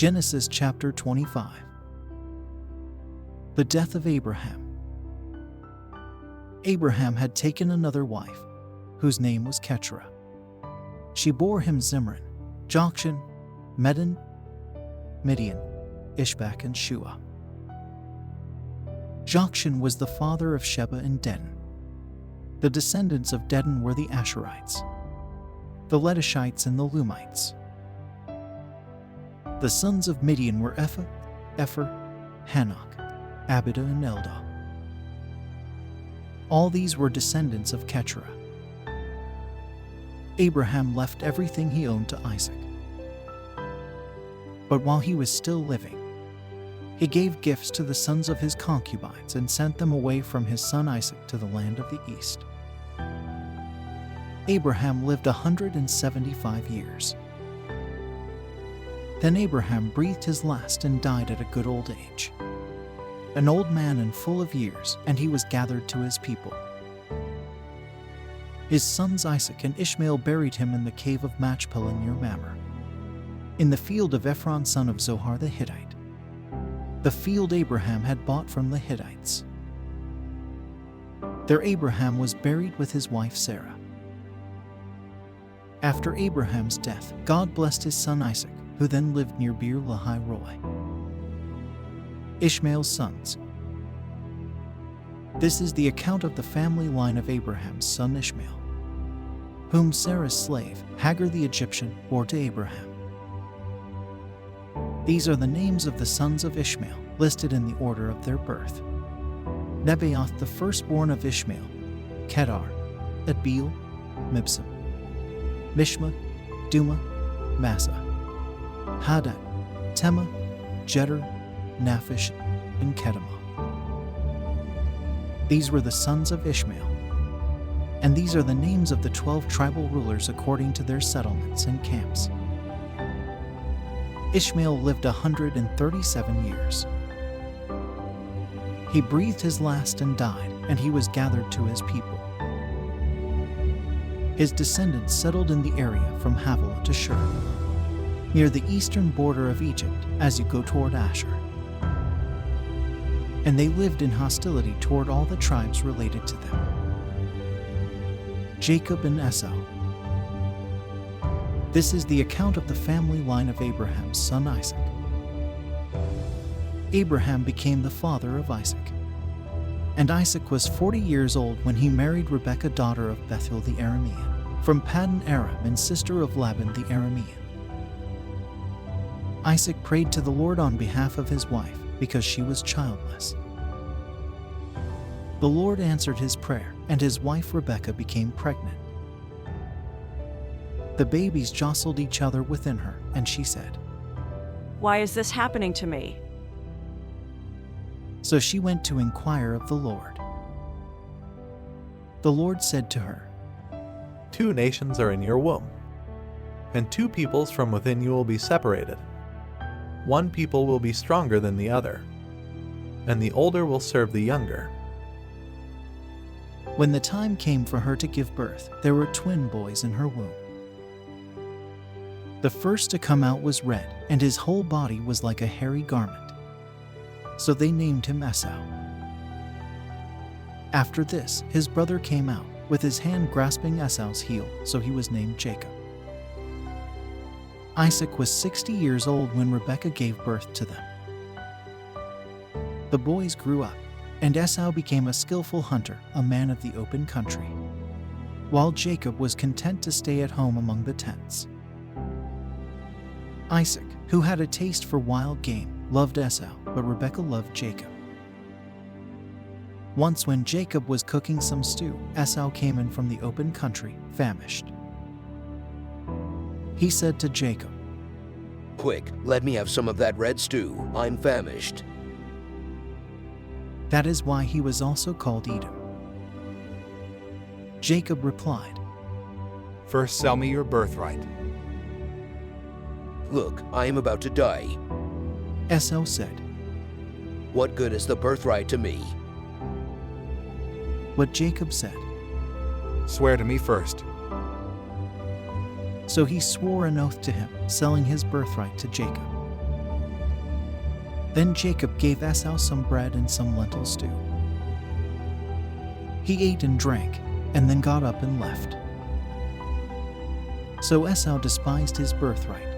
Genesis chapter 25. The death of Abraham. Abraham had taken another wife, whose name was Keturah. She bore him Zimran, Jokshan, Medan, Midian, Ishbak, and Shua. Jokshan was the father of Sheba and Dedan. The descendants of Dedan were the Asherites, the Letushites, and the Lumites. The sons of Midian were Ephah, Hanok, Abida, and Eldah. All these were descendants of Keturah. Abraham left everything he owned to Isaac. But while he was still living, he gave gifts to the sons of his concubines and sent them away from his son Isaac to the land of the east. Abraham lived 175 years. Then Abraham breathed his last and died at a good old age, an old man and full of years, and he was gathered to his people. His sons Isaac and Ishmael buried him in the cave of Machpelah near Mamre, in the field of Ephron son of Zohar the Hittite, the field Abraham had bought from the Hittites. There Abraham was buried with his wife Sarah. After Abraham's death, God blessed his son Isaac, who then lived near Beer Lahai Roi. Ishmael's sons. This is the account of the family line of Abraham's son Ishmael, whom Sarah's slave, Hagar the Egyptian, bore to Abraham. These are the names of the sons of Ishmael, listed in the order of their birth. Nebaioth, the firstborn of Ishmael, Kedar, Adbeel, Mibsam, Mishma, Duma, Massa, Hadad, Tema, Jeter, Naphish, and Kedemah. These were the sons of Ishmael, and these are the names of the 12 tribal rulers according to their settlements and camps. Ishmael lived 137 years. He breathed his last and died, and he was gathered to his people. His descendants settled in the area from Havilah to Shur, near the eastern border of Egypt as you go toward Asher. And they lived in hostility toward all the tribes related to them. Jacob and Esau. This is the account of the family line of Abraham's son Isaac. Abraham became the father of Isaac. And Isaac was 40 years old when he married Rebekah, daughter of Bethuel the Aramean, from Paddan Aram and sister of Laban the Aramean. Isaac prayed to the Lord on behalf of his wife because she was childless. The Lord answered his prayer, and his wife Rebekah became pregnant. The babies jostled each other within her, and she said, "Why is this happening to me?" So she went to inquire of the Lord. The Lord said to her, 2 nations are in your womb, and 2 peoples from within you will be separated. One people will be stronger than the other, and the older will serve the younger. When the time came for her to give birth, there were twin boys in her womb. The first to come out was red, and his whole body was like a hairy garment. So they named him Esau. After this, his brother came out, with his hand grasping Esau's heel, so he was named Jacob. Isaac was 60 years old when Rebekah gave birth to them. The boys grew up, and Esau became a skillful hunter, a man of the open country, while Jacob was content to stay at home among the tents. Isaac, who had a taste for wild game, loved Esau, but Rebekah loved Jacob. Once when Jacob was cooking some stew, Esau came in from the open country, famished. He said to Jacob, "Quick, let me have some of that red stew. I'm famished." That is why he was also called Edom. Jacob replied, "First sell me your birthright." "Look, I am about to die. Esau said. What good is the birthright to me?" What Jacob said. "Swear to me first." So he swore an oath to him, selling his birthright to Jacob. Then Jacob gave Esau some bread and some lentil stew. He ate and drank, and then got up and left. So Esau despised his birthright